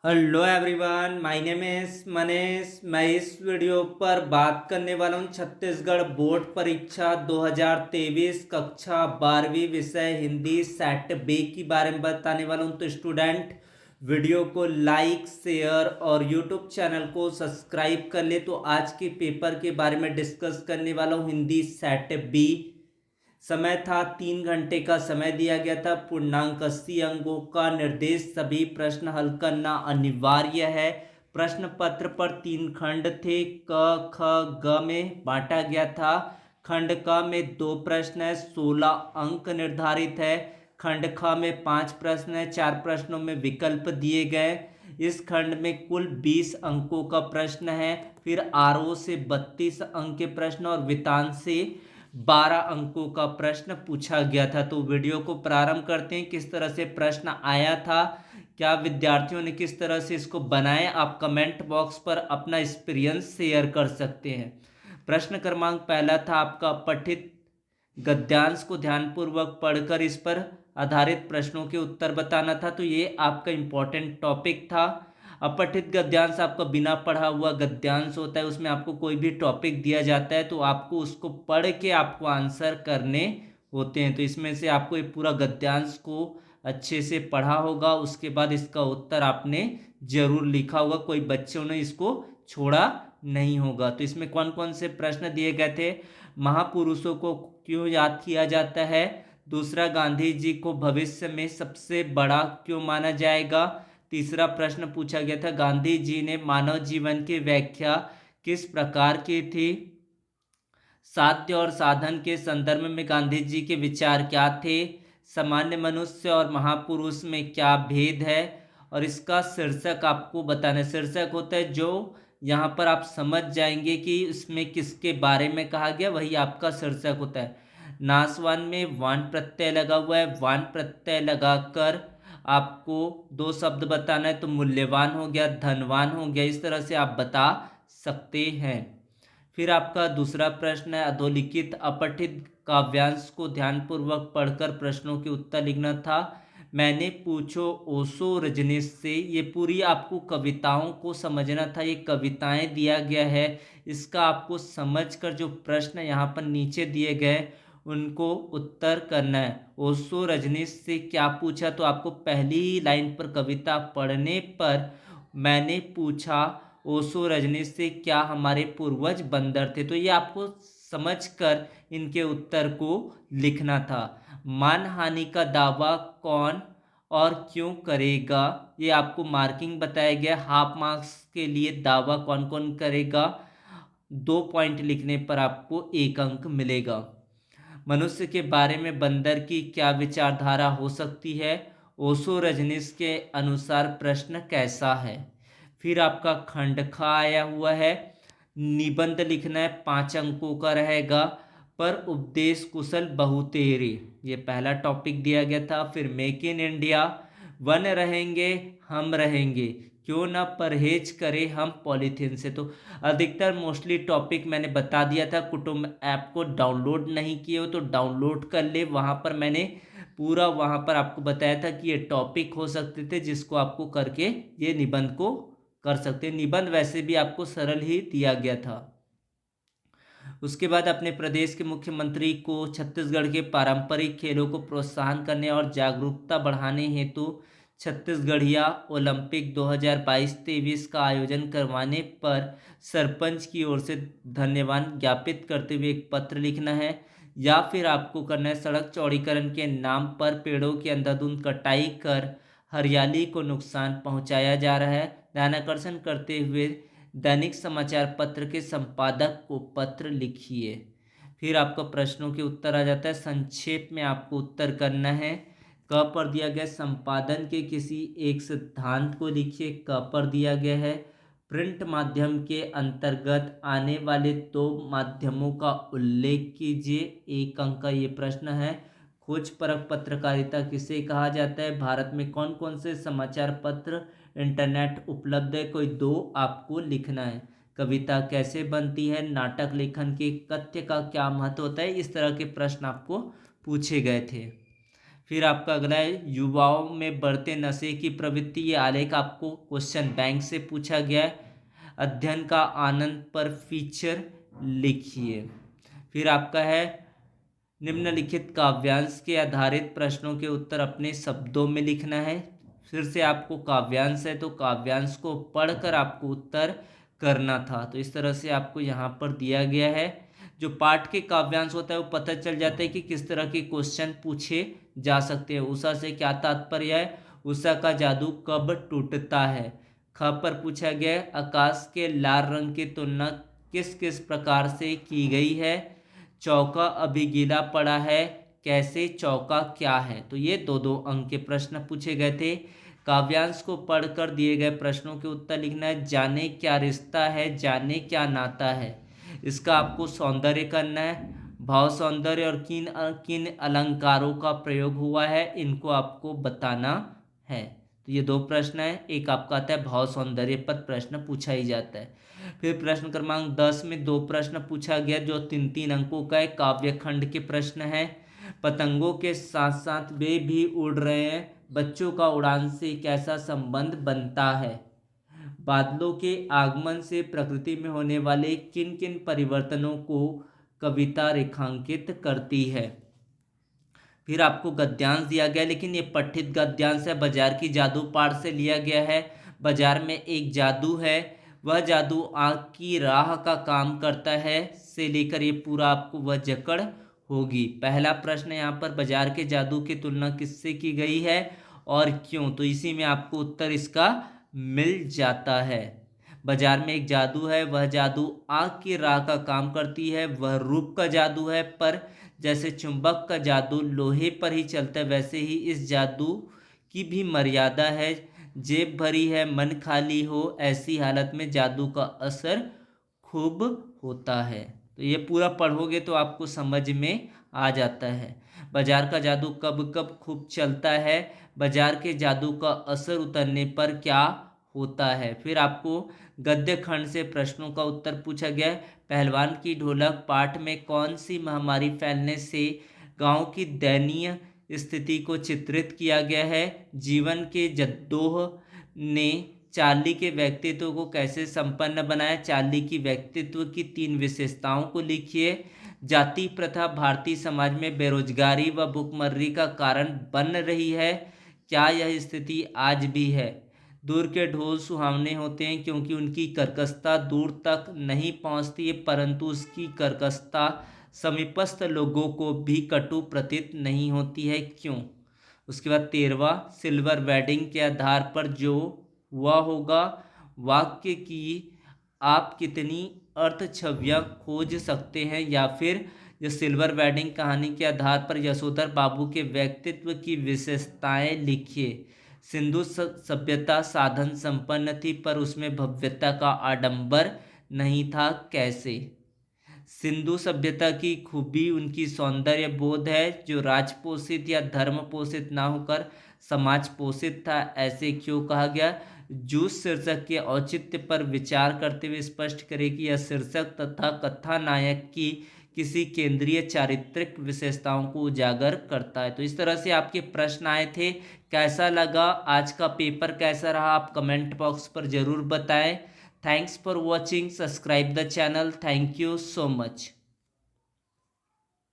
Hello everyone, my name is Manish. मैं इस video पर बात करने वाला हूँ छत्तीसगढ़ बोर्ड परीक्षा 2023 कक्षा 12वीं विषय हिंदी सेट बी के बारे में बताने वाला हूँ। तो स्टूडेंट वीडियो को लाइक शेयर और यूट्यूब चैनल को सब्सक्राइब कर ले। तो आज के पेपर के बारे में डिस्कस करने वाला हूँ हिंदी सेट बी। समय था 3 घंटे का समय दिया गया था। पूर्णांक 80 अंकों का निर्देश, सभी प्रश्न हल करना अनिवार्य है। प्रश्न पत्र पर 3 खंड थे। क ख ग में बांटा गया था। खंड क में 2 प्रश्न है, 16 अंक निर्धारित है। खंड ख में 5 प्रश्न है, 4 प्रश्नों में विकल्प दिए गए। इस खंड में कुल 20 अंकों का प्रश्न है। फिर आरओ से 32 अंक के प्रश्न और वितान से 12 अंकों का प्रश्न पूछा गया था। तो वीडियो को प्रारंभ करते हैं। किस तरह से प्रश्न आया था, क्या विद्यार्थियों ने किस तरह से इसको बनाया, आप कमेंट बॉक्स पर अपना एक्सपीरियंस शेयर कर सकते हैं। प्रश्न क्रमांक पहला था आपका, पठित गद्यांश को ध्यानपूर्वक पढ़कर इस पर आधारित प्रश्नों के उत्तर बताना था। तो ये आपका इम्पोर्टेंट टॉपिक था। अपठित गद्यांश आपका बिना पढ़ा हुआ गद्यांश होता है। उसमें आपको कोई भी टॉपिक दिया जाता है तो आपको उसको पढ़ के आपको आंसर करने होते हैं। तो इसमें से आपको ये पूरा गद्यांश को अच्छे से पढ़ा होगा, उसके बाद इसका उत्तर आपने जरूर लिखा होगा। कोई बच्चों ने इसको छोड़ा नहीं होगा। तो इसमें कौन कौन से प्रश्न दिए गए थे? महापुरुषों को क्यों याद किया जाता है? दूसरा, गांधी जी को भविष्य में सबसे बड़ा क्यों माना जाएगा? तीसरा प्रश्न पूछा गया था, गांधी जी ने मानव जीवन की व्याख्या किस प्रकार की थी? साध्य और साधन के संदर्भ में गांधी जी के विचार क्या थे? सामान्य मनुष्य और महापुरुष में क्या भेद है? और इसका शीर्षक आपको बताना है। शीर्षक होता है जो यहाँ पर आप समझ जाएंगे कि इसमें किसके बारे में कहा गया, वही आपका शीर्षक होता है। नासवान में वान प्रत्यय लगा हुआ है। वान प्रत्यय लगाकर आपको 2 शब्द बताना है। तो मूल्यवान हो गया, धनवान हो गया, इस तरह से आप बता सकते हैं। फिर आपका दूसरा प्रश्न है, अधोलिखित अपठित काव्यांश को ध्यानपूर्वक पढ़कर प्रश्नों के उत्तर लिखना था। मैंने पूछो ओशो रजनीश से, ये पूरी आपको कविताओं को समझना था। ये कविताएं दिया गया है, इसका आपको समझकर जो प्रश्न यहाँ पर नीचे दिए गए उनको उत्तर करना है। ओशो रजनीश से क्या पूछा? तो आपको पहली ही लाइन पर कविता पढ़ने पर मैंने पूछा ओशो रजनीश से, क्या हमारे पूर्वज बंदर थे? तो ये आपको समझकर इनके उत्तर को लिखना था। मानहानि का दावा कौन और क्यों करेगा? ये आपको मार्किंग बताया गया। हाफ मार्क्स के लिए दावा कौन कौन करेगा, 2 पॉइंट लिखने पर आपको 1 अंक मिलेगा। मनुष्य के बारे में बंदर की क्या विचारधारा हो सकती है? ओशो रजनीश के अनुसार प्रश्न कैसा है? फिर आपका खंड ख आया हुआ है। निबंध लिखना है, 5 अंकों का रहेगा। पर उपदेश कुशल बहुतेरे, ये पहला टॉपिक दिया गया था। फिर मेक इन इंडिया, वन रहेंगे हम रहेंगे, क्यों ना परहेज करें हम पॉलीथीन से। तो अधिकतर मोस्टली टॉपिक मैंने बता दिया था। कुटुंब ऐप को डाउनलोड नहीं किए हो तो डाउनलोड कर ले, वहाँ पर मैंने पूरा वहाँ पर आपको बताया था कि ये टॉपिक हो सकते थे जिसको आपको करके ये निबंध को कर सकते हैं। निबंध वैसे भी आपको सरल ही दिया गया था। उसके बाद अपने प्रदेश के मुख्यमंत्री को छत्तीसगढ़ के पारंपरिक खेलों को प्रोत्साहन करने और जागरूकता बढ़ाने हेतु छत्तीसगढ़िया ओलंपिक 2022-23 का आयोजन करवाने पर सरपंच की ओर से धन्यवाद ज्ञापित करते हुए एक पत्र लिखना है। या फिर आपको करना है, सड़क चौड़ीकरण के नाम पर पेड़ों की अंधाधुंध कटाई कर हरियाली को नुकसान पहुंचाया जा रहा है। ध्यानाकर्षण करते हुए दैनिक समाचार पत्र के संपादक को पत्र लिखिए। फिर आपका प्रश्नों के उत्तर आ जाता है। संक्षेप में आपको उत्तर करना है। क पर दिया गया संपादन के किसी एक सिद्धांत को लिखिए। क पर दिया गया है प्रिंट माध्यम के अंतर्गत आने वाले 2 माध्यमों का उल्लेख कीजिए। 1 अंक का ये प्रश्न है। खोज परक पत्रकारिता किसे कहा जाता है? भारत में कौन कौन से समाचार पत्र इंटरनेट उपलब्ध है? कोई 2 आपको लिखना है। कविता कैसे बनती है? नाटक लेखन के कथ्य का क्या महत्व होता है? इस तरह के प्रश्न आपको पूछे गए थे। फिर आपका अगला है युवाओं में बढ़ते नशे की प्रवृत्ति। ये आलेख आपको क्वेश्चन बैंक से पूछा गया है। अध्ययन का आनंद पर फीचर लिखिए। फिर आपका है निम्नलिखित काव्यांश के आधारित प्रश्नों के उत्तर अपने शब्दों में लिखना है। फिर से आपको काव्यांश है तो काव्यांश को पढ़कर आपको उत्तर करना था। तो इस तरह से आपको यहाँ पर दिया गया है। जो पाठ के काव्यांश होता है वो पता चल जाता है कि किस तरह के क्वेश्चन पूछे जा सकते हैं। उषा से क्या तात्पर्य है? उषा का जादू कब टूटता है? ख पर पूछा गया है आकाश के लाल रंग की तुलना किस किस प्रकार से की गई है? चौका अभी गीला पड़ा है, कैसे चौका क्या है? तो ये दो दो अंक के प्रश्न पूछे गए थे। काव्यांश को पढ़कर दिए गए प्रश्नों के उत्तर लिखना है। जाने क्या रिश्ता है, जाने क्या नाता है, इसका आपको सौंदर्य करना है। भाव सौंदर्य और किन किन अलंकारों का प्रयोग हुआ है इनको आपको बताना है। तो ये दो प्रश्न है। एक आपका आता है भाव सौंदर्य पर प्रश्न पूछा ही जाता है। फिर प्रश्न क्रमांक 10 में दो प्रश्न पूछा गया जो 3-3 अंकों का है। काव्य खंड के प्रश्न है। पतंगों के साथ साथ वे भी उड़ रहे हैं, बच्चों का उड़ान से कैसा संबंध बनता है? बादलों के आगमन से प्रकृति में होने वाले किन किन परिवर्तनों को कविता रेखांकित करती है? फिर आपको गद्यांश दिया गया, लेकिन ये पठित गद्यांश है, बाजार की जादू पाठ से लिया गया है। बाजार में एक जादू है, वह जादू आँख की राह का काम करता है से लेकर ये पूरा आपको वह जकड़ होगी। पहला प्रश्न यहाँ पर बाजार के जादू की तुलना किससे की गई है और क्यों? तो इसी में आपको उत्तर इसका मिल जाता है। बाजार में एक जादू है, वह जादू आँख की राह का काम करती है, वह रूप का जादू है, पर जैसे चुंबक का जादू लोहे पर ही चलता है वैसे ही इस जादू की भी मर्यादा है। जेब भरी है मन खाली हो, ऐसी हालत में जादू का असर खूब होता है। तो ये पूरा पढ़ोगे तो आपको समझ में आ जाता है। बाजार का जादू कब कब खूब चलता है? बाजार के जादू का असर उतरने पर क्या होता है? फिर आपको गद्य खंड से प्रश्नों का उत्तर पूछा गया है। पहलवान की ढोलक पाठ में कौन सी महामारी फैलने से गांव की दयनीय स्थिति को चित्रित किया गया है? जीवन के जद्दोह ने चार्ली के व्यक्तित्व को कैसे संपन्न बनाया? चार्ली की व्यक्तित्व की 3 विशेषताओं को लिखिए। जाति प्रथा भारतीय समाज में बेरोजगारी व भुखमरी का कारण बन रही है, क्या यह स्थिति आज भी है? दूर के ढोल सुहावने होते हैं क्योंकि उनकी कर्कशता दूर तक नहीं पहुंचती है, परंतु उसकी कर्कशता समीपस्थ लोगों को भी कटु प्रतीत नहीं होती है, क्यों? उसके बाद 13वां सिल्वर वेडिंग के आधार पर जो हुआ होगा वाक्य की आप कितनी अर्थ छवियां खोज सकते हैं? या फिर जो सिल्वर वेडिंग कहानी के आधार पर यशोधर बाबू के व्यक्तित्व की विशेषताएं लिखिए। सिंधु सभ्यता साधन संपन्न थी पर उसमें भव्यता का आडंबर नहीं था, कैसे? सिंधु सभ्यता की खूबी उनकी सौंदर्य बोध है जो राजपोषित या धर्म पोषित ना होकर समाज पोषित था। ऐसे क्यों कहा गया? जूस शीर्षक के औचित्य पर विचार करते हुए स्पष्ट करें कि यह शीर्षक तथा कथानायक की किसी केंद्रीय चारित्रिक विशेषताओं को उजागर करता है। तो इस तरह से आपके प्रश्न आए थे। कैसा लगा आज का पेपर, कैसा रहा, आप कमेंट बॉक्स पर ज़रूर बताएं। Thanks for watching, subscribe the channel. Thank you so much.